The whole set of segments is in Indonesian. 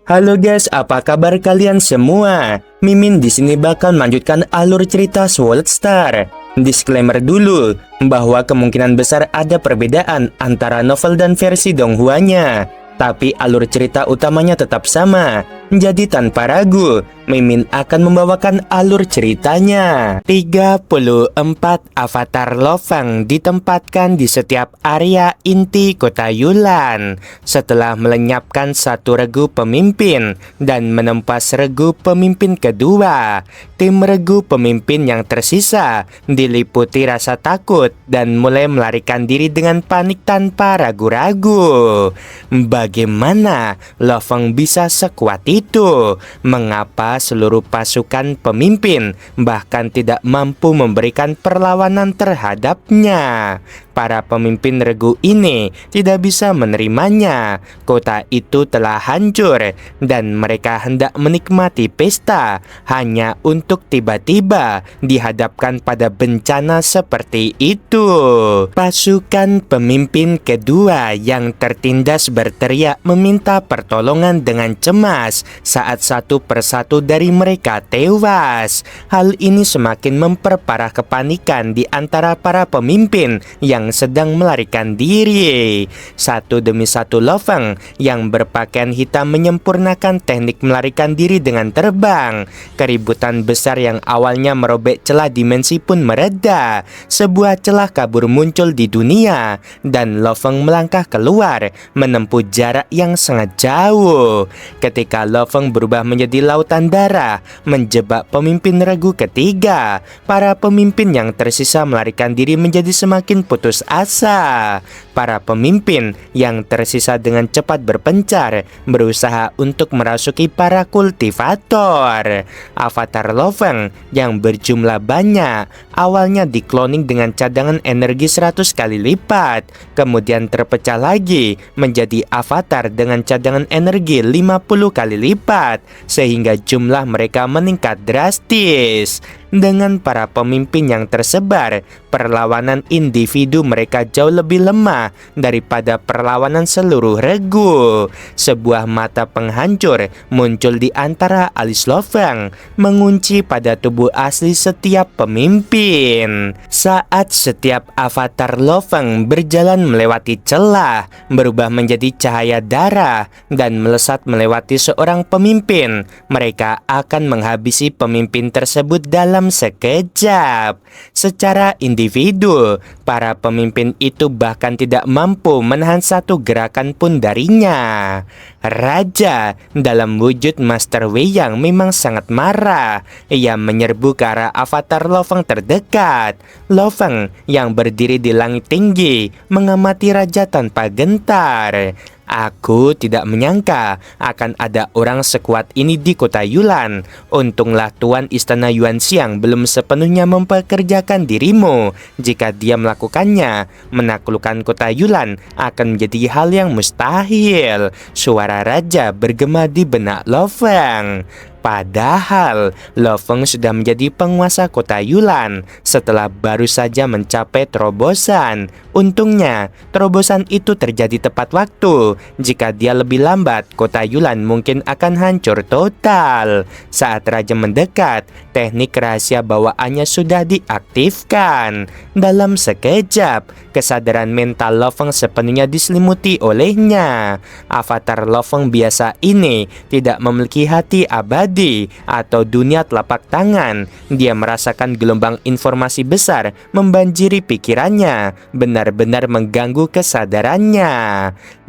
Halo guys, apa kabar kalian semua? Mimin di sini bakal melanjutkan alur cerita Sword Star. Disclaimer dulu, bahwa kemungkinan besar ada perbedaan antara novel dan versi Donghuanya. Tapi alur cerita utamanya tetap sama. Jadi tanpa ragu, Mimin akan membawakan alur ceritanya. 34 avatar Lo-Fang ditempatkan di setiap area inti kota Yulan. Setelah melenyapkan satu regu pemimpin dan menempas regu pemimpin kedua, tim regu pemimpin yang tersisa diliputi rasa takut dan mulai melarikan diri dengan panik tanpa ragu-ragu. Bagaimana Lo-Fang bisa sekuat itu? Mengapa seluruh pasukan pemimpin bahkan tidak mampu memberikan perlawanan terhadapnya? Para pemimpin regu ini tidak bisa menerimanya. Kota itu telah hancur dan mereka hendak menikmati pesta hanya untuk tiba-tiba dihadapkan pada bencana seperti itu. Pasukan pemimpin kedua yang tertindas berteriak meminta pertolongan dengan cemas saat satu persatu dari mereka tewas. Hal ini semakin memperparah kepanikan di antara para pemimpin yang sedang melarikan diri. Satu demi satu Lo-Fang yang berpakaian hitam menyempurnakan teknik melarikan diri dengan terbang. Keributan besar yang awalnya merobek celah dimensi pun mereda. Sebuah celah kabur muncul di dunia dan Lo-Fang melangkah keluar menempuh jarak yang sangat jauh. Ketika Lo-Fang berubah menjadi lautan darah menjebak pemimpin regu ketiga, para pemimpin yang tersisa melarikan diri menjadi semakin putus asa. Para pemimpin yang tersisa dengan cepat berpencar berusaha untuk merasuki para kultivator. Avatar Lo-Fang yang berjumlah banyak awalnya dikloning dengan cadangan energi 100 kali lipat, kemudian terpecah lagi menjadi avatar dengan cadangan energi 50 kali lipat, sehingga jumlah mereka meningkat drastis. Dengan para pemimpin yang tersebar, perlawanan individu mereka jauh lebih lemah daripada perlawanan seluruh regu. Sebuah mata penghancur muncul di antara alis Lo-Fang, mengunci pada tubuh asli setiap pemimpin. Saat setiap avatar Lo-Fang berjalan melewati celah, berubah menjadi cahaya darah dan melesat melewati seorang pemimpin, mereka akan menghabisi pemimpin tersebut dalam sekejap. Secara individu, para pemimpin itu bahkan tidak mampu menahan satu gerakan pun darinya. Raja dalam wujud Master Wei yang memang sangat marah. Ia menyerbu ke arah avatar Lo-Fang terdekat. Lo-Fang yang berdiri di langit tinggi mengamati raja tanpa gentar. Aku tidak menyangka akan ada orang sekuat ini di kota Yulan. Untunglah Tuan Istana Yuanxiang belum sepenuhnya mempekerjakan dirimu. Jika dia melakukannya, menaklukkan kota Yulan akan menjadi hal yang mustahil. Suara raja bergema di benak Lo-Fang. Padahal Lo-Fang sudah menjadi penguasa kota Yulan setelah baru saja mencapai terobosan. Untungnya terobosan itu terjadi tepat waktu. Jika dia lebih lambat, kota Yulan mungkin akan hancur total. Saat raja mendekat, teknik rahasia bawaannya sudah diaktifkan. Dalam sekejap, kesadaran mental Lo-Fang sepenuhnya diselimuti olehnya. Avatar Lo-Fang biasa ini tidak memiliki hati abadi atau dunia telapak tangan. Dia merasakan gelombang informasi besar membanjiri pikirannya, benar-benar mengganggu kesadarannya.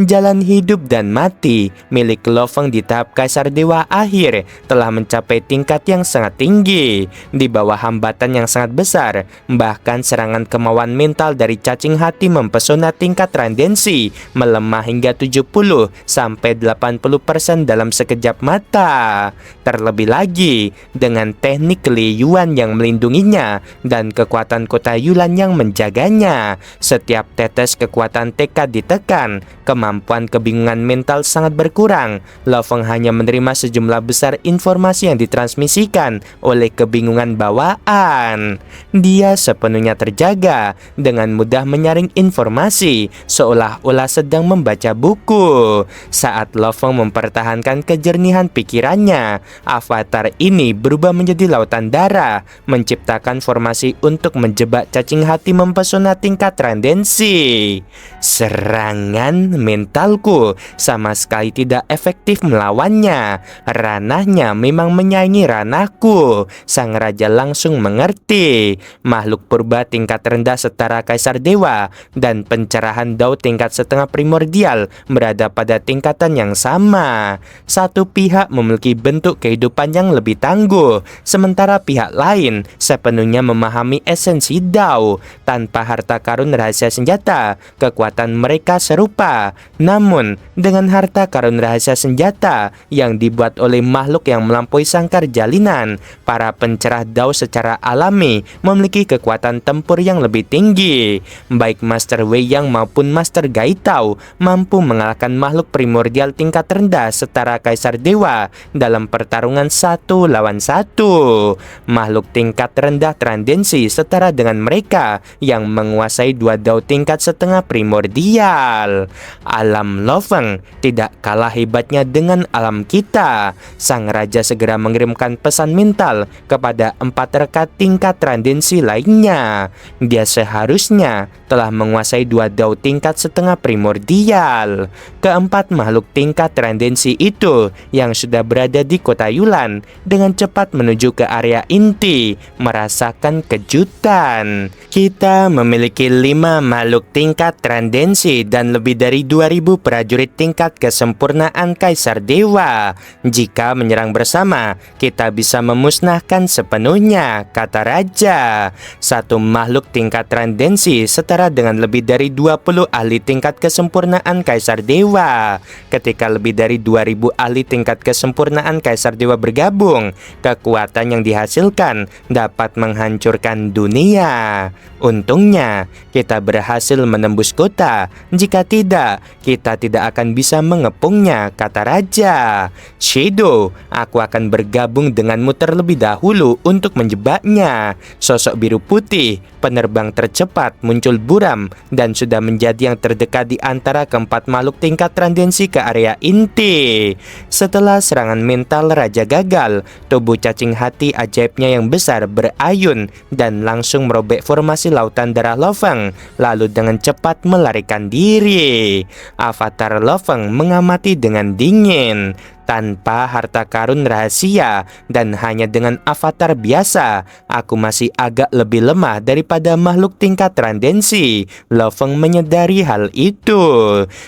Jalan hidup dan mati milik Lo-Fang di tahap Kaisar Dewa Akhir telah mencapai tingkat yang sangat tinggi. Di bawah hambatan yang sangat besar, bahkan serangan kemauan mental dari cacing hati mempesona tingkat randensi melemah hingga 70-80% dalam sekejap mata. Terlebih lagi, dengan teknik Li Yuan yang melindunginya dan kekuatan kota Yulan yang menjaganya, setiap tetes kekuatan tekad ditekan, kemampuan kebingungan mental sangat berkurang. Lo-Fang hanya menerima sejumlah besar informasi yang ditransmisikan oleh kebingungan bawaan. Dia sepenuhnya terjaga, dengan mudah menyaring informasi seolah-olah sedang membaca buku. Saat Lo Feng mempertahankan kejernihan pikirannya, avatar ini berubah menjadi lautan darah, menciptakan formasi untuk menjebak cacing hati mempesona tingkat trandensi. Serangan mentalku sama sekali tidak efektif melawannya. Ranahnya memang menyaingi ranahku. Sang raja langsung mengerti. Makhluk purba tingkat rendah setara kaisar dewa dan pencerahan Dao tingkat setengah primordial berada pada tingkatan yang sama. Satu pihak memiliki bentuk kehidupan yang lebih tangguh, sementara pihak lain sepenuhnya memahami esensi Dao. Tanpa harta karun rahasia senjata, kekuatan mereka serupa. Namun, dengan harta karun rahasia senjata yang dibuat oleh makhluk yang melampaui sangkar jalinan, para pencerah Dao secara alami memiliki kekuatan tempur yang lebih tinggi. Baik Master Wei Yang maupun Master Gaitao mampu mengalahkan makhluk primordial tingkat rendah setara kaisar dewa dalam pertarungan 1 lawan 1. Makhluk tingkat rendah trandensi setara dengan mereka yang menguasai 2 Dao tingkat setengah primordial. Alam Lo Feng tidak kalah hebatnya dengan alam kita. Sang raja segera mengirimkan pesan mental kepada 4 rekat tingkat trandensi lainnya. Dia seharusnya telah menguasai 2 Dao tingkat setengah primordial. Keempat makhluk tingkat trandensi itu yang sudah berada di kota Yulan dengan cepat menuju ke area inti, merasakan kejutan. Kita memiliki 5 makhluk tingkat trandensi dan lebih dari 2000 prajurit tingkat kesempurnaan kaisar dewa. Jika menyerang bersama, kita bisa memusnahkan sepenuhnya, kata raja. Satu makhluk tingkat trandensi setara dengan lebih dari 20 ahli tingkat kesempurnaan kaisar dewa. Ketika lebih dari 2000 ahli tingkat kesempurnaan kaisar dewa bergabung, kekuatan yang dihasilkan dapat menghancurkan dunia. Untungnya, kita berhasil menembus kota. Jika tidak, kita tidak akan bisa mengepungnya, kata raja. Shadow, aku akan bergabung denganmu terlebih dahulu untuk menjebaknya. Sosok biru putih, penerbang tercepat, muncul buram dan sudah menjadi yang terdekat di antara keempat makhluk tingkat trandensi ke area inti. Setelah serangan mental raja gagal, tubuh cacing hati ajaibnya yang besar berayun dan langsung merobek formasi lautan darah Lo Feng, lalu dengan cepat melarikan diri. Avatar Lo Feng mengamati dengan dingin. Tanpa harta karun rahasia dan hanya dengan avatar biasa, aku masih agak lebih lemah daripada makhluk tingkat trandensi. Lo Feng menyadari hal itu.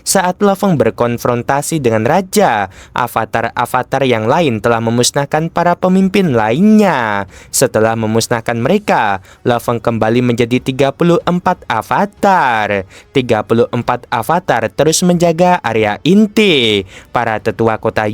Saat Lo Feng berkonfrontasi dengan raja, avatar-avatar yang lain telah memusnahkan para pemimpin lainnya. Setelah memusnahkan mereka, Lo Feng kembali menjadi 34 avatar. 34 avatar terus menjaga area inti. Para tetua kota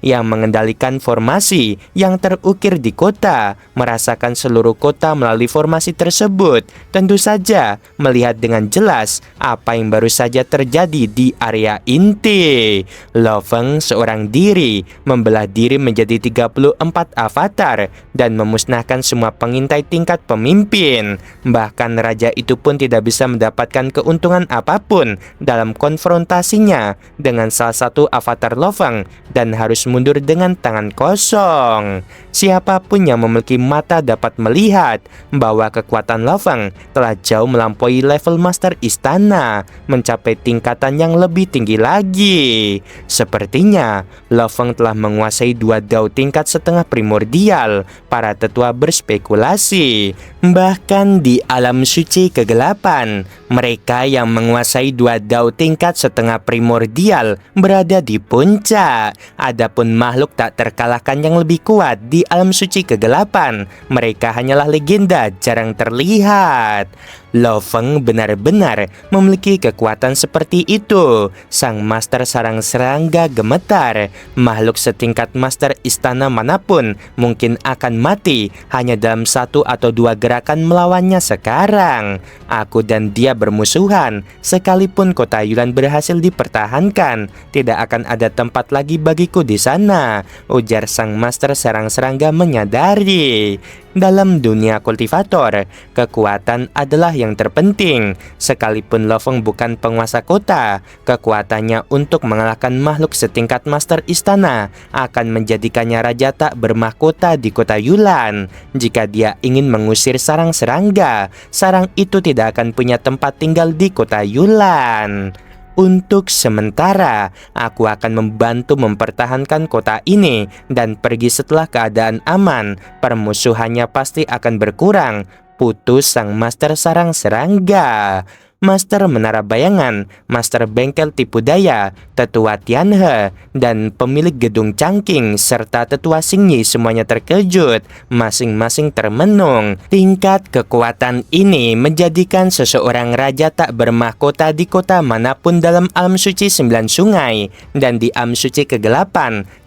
yang mengendalikan formasi yang terukir di kota merasakan seluruh kota melalui formasi tersebut. Tentu saja melihat dengan jelas apa yang baru saja terjadi di area inti. Lo Feng seorang diri membelah diri menjadi 34 avatar dan memusnahkan semua pengintai tingkat pemimpin. Bahkan raja itu pun tidak bisa mendapatkan keuntungan apapun dalam konfrontasinya dengan salah satu avatar Lo Feng dan harus mundur dengan tangan kosong. Siapapun yang memiliki mata dapat melihat bahwa kekuatan Lo Feng telah jauh melampaui level master istana, mencapai tingkatan yang lebih tinggi lagi. Sepertinya Lo Feng telah menguasai 2 Dao tingkat setengah primordial. Para tetua berspekulasi. Bahkan di alam suci kegelapan, mereka yang menguasai 2 Dao tingkat setengah primordial berada di puncak. Adapun makhluk tak terkalahkan yang lebih kuat di alam suci kegelapan, mereka hanyalah legenda jarang terlihat. Lo Feng benar-benar memiliki kekuatan seperti itu. Sang master sarang serangga gemetar. Makhluk setingkat master istana manapun mungkin akan mati hanya dalam 1 atau 2 gerakan melawannya sekarang. Aku dan dia bermusuhan. Sekalipun kota Yulan berhasil dipertahankan, tidak akan ada tempat lagi bagiku di sana, ujar sang master sarang serangga menyadari. Dalam dunia kultivator, kekuatan adalah yang terpenting. Sekalipun Lo Feng bukan penguasa kota, kekuatannya untuk mengalahkan makhluk setingkat master istana akan menjadikannya raja tak bermahkota di kota Yulan. Jika dia ingin mengusir sarang serangga, sarang itu tidak akan punya tempat tinggal di kota Yulan. Untuk sementara, aku akan membantu mempertahankan kota ini dan pergi setelah keadaan aman. Permusuhannya pasti akan berkurang. Putus sang master sarang serangga, master menara bayangan, master bengkel tipu daya, tetua Tianhe, dan pemilik gedung Changqing serta tetua Xingyi semuanya terkejut, masing-masing termenung. Tingkat kekuatan ini menjadikan seseorang raja tak bermahkota di kota manapun dalam alam suci 9 sungai, dan di alam suci ke-8,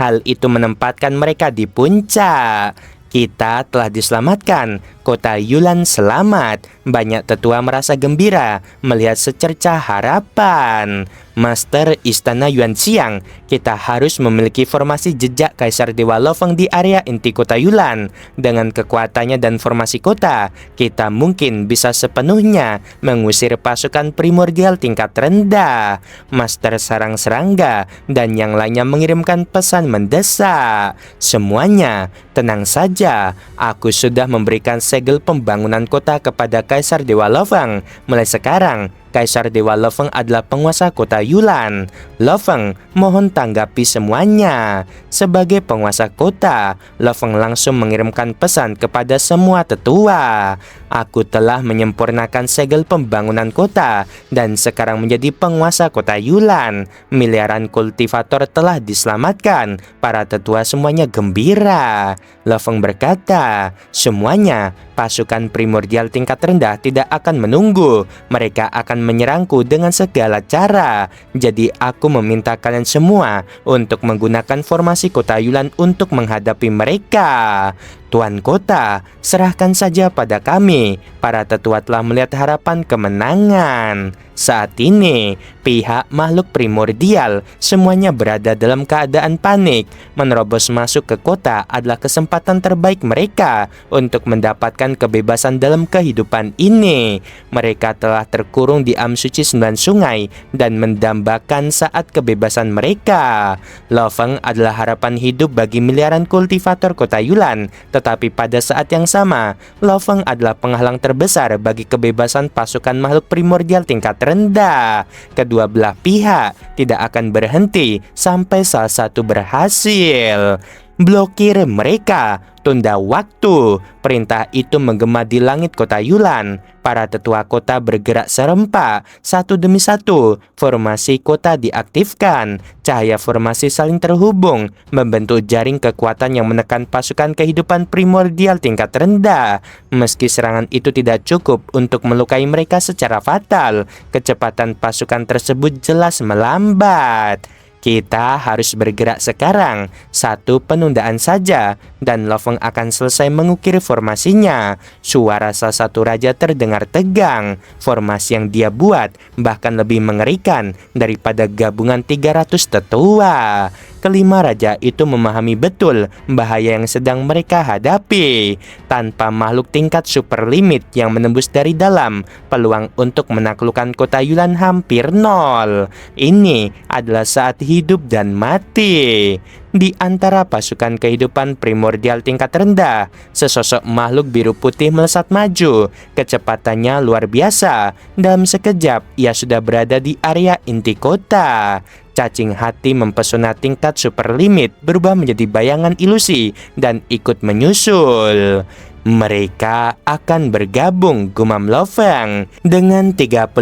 hal itu menempatkan mereka di puncak. Kita telah diselamatkan, kota Yulan selamat. Banyak tetua merasa gembira melihat secercah harapan. Master Istana Yuanxiang, kita harus memiliki formasi jejak Kaisar Dewa Lo Feng di area inti kota Yulan. Dengan kekuatannya dan formasi kota, kita mungkin bisa sepenuhnya mengusir pasukan primordial tingkat rendah. Master sarang serangga dan yang lainnya mengirimkan pesan mendesak. Semuanya tenang saja, aku sudah memberikan segel pembangunan kota kepada Kaisar Dewa Lo Feng. Mulai sekarang, Kaisar Dewa Lo Feng adalah penguasa kota Yulan. Lo Feng, mohon tanggapi semuanya. Sebagai penguasa kota, Lo Feng langsung mengirimkan pesan kepada semua tetua. Aku telah menyempurnakan segel pembangunan kota dan sekarang menjadi penguasa kota Yulan. Miliaran kultivator telah diselamatkan. Para tetua semuanya gembira. Lo Feng berkata, semuanya, pasukan primordial tingkat rendah tidak akan menunggu. Mereka akan menyerangku dengan segala cara. Jadi aku meminta kalian semua untuk menggunakan formasi kota Yulan untuk menghadapi mereka. Tuan kota, serahkan saja pada kami. Para tetua telah melihat harapan kemenangan. Saat ini, pihak makhluk primordial semuanya berada dalam keadaan panik. Menerobos masuk ke kota adalah kesempatan terbaik mereka untuk mendapatkan kebebasan dalam kehidupan ini. Mereka telah terkurung di Am Suci 9 sungai dan mendambakan saat kebebasan mereka. Lo Feng adalah harapan hidup bagi miliaran kultivator kota Yulan. Tetapi pada saat yang sama, Lo Feng adalah penghalang terbesar bagi kebebasan pasukan makhluk primordial tingkat rendah. Kedua belah pihak tidak akan berhenti sampai salah satu berhasil. Blokir mereka, tunda waktu. Perintah itu menggema di langit kota Yulan. Para tetua kota bergerak serempak, satu demi satu. Formasi kota diaktifkan. Cahaya formasi saling terhubung, membentuk jaring kekuatan yang menekan pasukan kehidupan primordial tingkat rendah. Meski serangan itu tidak cukup untuk melukai mereka secara fatal, kecepatan pasukan tersebut jelas melambat. Kita harus bergerak sekarang. Satu penundaan saja dan Lo Feng akan selesai mengukir formasinya. Suara salah satu raja terdengar tegang. Formasi yang dia buat bahkan lebih mengerikan daripada gabungan 300 tetua. Kelima raja itu memahami betul bahaya yang sedang mereka hadapi. Tanpa makhluk tingkat super limit yang menembus dari dalam, peluang untuk menaklukkan kota Yulan hampir nol. Ini adalah saat hidup dan mati. Di antara pasukan kehidupan primordial tingkat rendah, sesosok makhluk biru putih melesat maju. Kecepatannya luar biasa. Dalam sekejap, ia sudah berada di area inti kota. Cacing hati mempesona tingkat super limit berubah menjadi bayangan ilusi dan ikut menyusul. Mereka akan bergabung, gumam Lo Feng. Dengan 34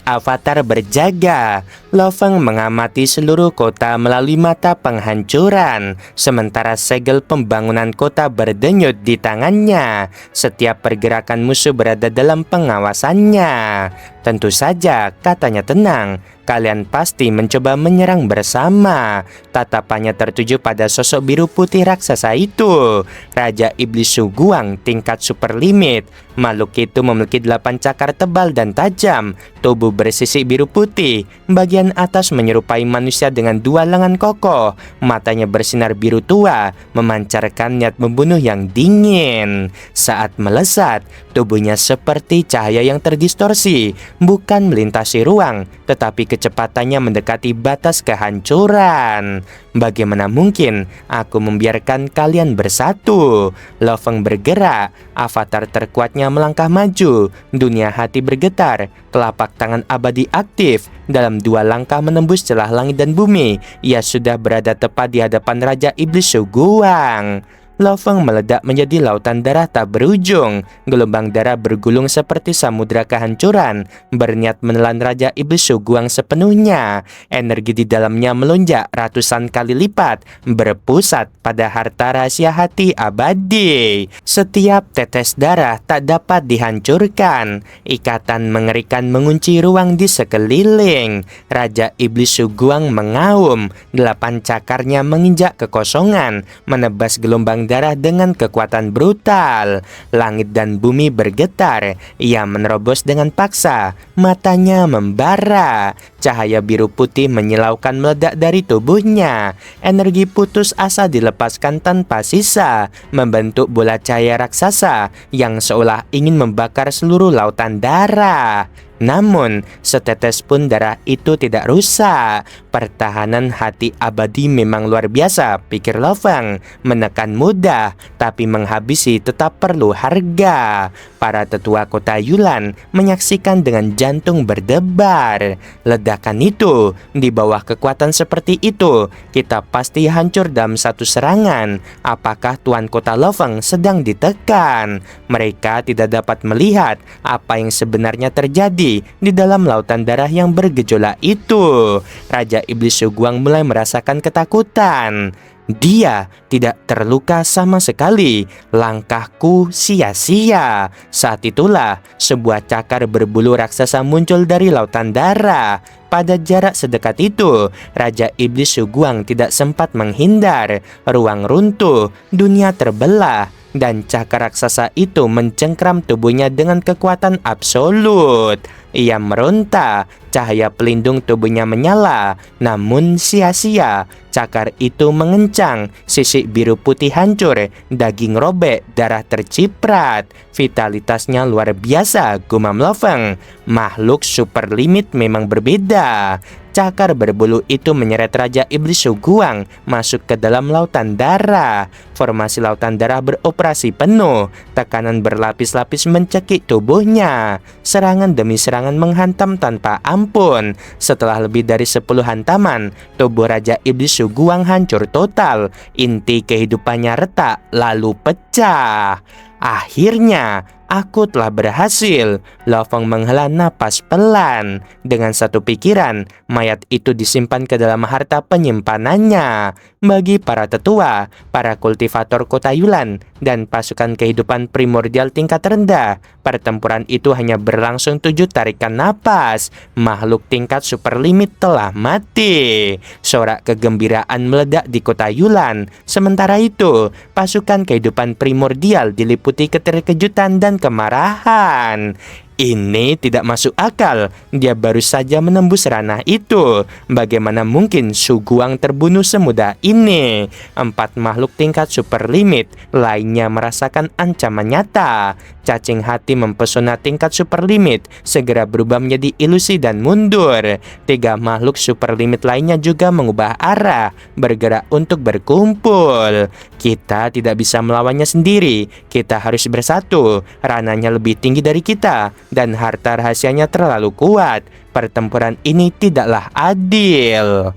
avatar berjaga, Lo Feng mengamati seluruh kota melalui mata penghancuran, sementara segel pembangunan kota berdenyut di tangannya. Setiap pergerakan musuh berada dalam pengawasannya. Tentu saja, katanya tenang. Kalian pasti mencoba menyerang bersama. Tatapannya tertuju pada sosok biru putih raksasa itu. Raja Iblis Suguang tingkat super limit. Makhluk itu memiliki 8 cakar tebal dan tajam. Tubuh bersisik biru putih. Bagian atas menyerupai manusia dengan 2 lengan kokoh. Matanya bersinar biru tua, memancarkan niat membunuh yang dingin. Saat melesat, tubuhnya seperti cahaya yang terdistorsi, bukan melintasi ruang, tetapi kecepatannya mendekati batas kehancuran. Bagaimana mungkin aku membiarkan kalian bersatu? Lo Feng bergerak, avatar terkuatnya melangkah maju, dunia hati bergetar, telapak tangan abadi aktif. Dalam 2 langkah menembus celah langit dan bumi, ia sudah berada tepat di hadapan Raja Iblis Suguang. Lo Feng meledak menjadi lautan darah tak berujung. Gelombang darah bergulung seperti samudra kehancuran, berniat menelan Raja Iblis Suguang sepenuhnya. Energi di dalamnya melonjak ratusan kali lipat, berpusat pada harta rahasia hati abadi. Setiap tetes darah tak dapat dihancurkan. Ikatan mengerikan mengunci ruang di sekeliling. Raja Iblis Suguang mengaum, 8 cakarnya menginjak kekosongan, menebas gelombang darah dengan kekuatan brutal. Langit dan bumi bergetar. Ia menerobos dengan paksa, matanya membara. Cahaya biru putih menyilaukan meledak dari tubuhnya. Energi putus asa dilepaskan tanpa sisa, membentuk bola cahaya raksasa yang seolah ingin membakar seluruh lautan darah. Namun, setetes pun darah itu tidak rusak. Pertahanan hati abadi memang luar biasa, pikir Lo Feng. Menekan mudah, tapi menghabisi tetap perlu harga. Para tetua kota Yulan menyaksikan dengan jantung berdebar. Ledakan itu, di bawah kekuatan seperti itu, kita pasti hancur dalam satu serangan. Apakah Tuan Kota Lo Feng sedang ditekan? Mereka tidak dapat melihat apa yang sebenarnya terjadi di dalam lautan darah yang bergejolak itu. Raja Iblis Suguang mulai merasakan ketakutan. Dia tidak terluka sama sekali. Langkahku sia-sia. Saat itulah sebuah cakar berbulu raksasa muncul dari lautan darah. Pada jarak sedekat itu, Raja Iblis Suguang tidak sempat menghindar. Ruang runtuh, dunia terbelah, dan cakar raksasa itu mencengkram tubuhnya dengan kekuatan absolut. Ia meronta, cahaya pelindung tubuhnya menyala, namun sia-sia. Cakar itu mengencang, sisik biru putih hancur, daging robek, darah terciprat. Vitalitasnya luar biasa, gumam Lo Feng. Makhluk super limit memang berbeda. Cakar berbulu itu menyeret Raja Iblis Suguang masuk ke dalam lautan darah. Formasi lautan darah beroperasi penuh. Tekanan berlapis-lapis mencekik tubuhnya. Serangan demi serangan menghantam tanpa ampun. Setelah lebih dari 10 hantaman, tubuh Raja Iblis Suguang hancur total. Inti kehidupannya retak lalu pecah. Akhirnya, aku telah berhasil. Lo Feng menghela napas pelan. Dengan satu pikiran, mayat itu disimpan ke dalam harta penyimpanannya. Bagi para tetua, para kultivator kota Yulan, dan pasukan kehidupan primordial tingkat rendah, pertempuran itu hanya berlangsung 7 tarikan napas. Makhluk tingkat super limit telah mati. Sorak kegembiraan meledak di kota Yulan. Sementara itu, pasukan kehidupan primordial diliputi keterkejutan dan kemarahan. Ini tidak masuk akal. Dia baru saja menembus ranah itu. Bagaimana mungkin Suguang terbunuh semudah ini? 4 makhluk tingkat super limit lainnya merasakan ancaman nyata. Cacing hati mempesona tingkat super limit segera berubah menjadi ilusi dan mundur. 3 makhluk super limit lainnya juga mengubah arah, bergerak untuk berkumpul. Kita tidak bisa melawannya sendiri. Kita harus bersatu. Ranahnya lebih tinggi dari kita, dan harta rahasianya terlalu kuat. Pertempuran ini tidaklah adil.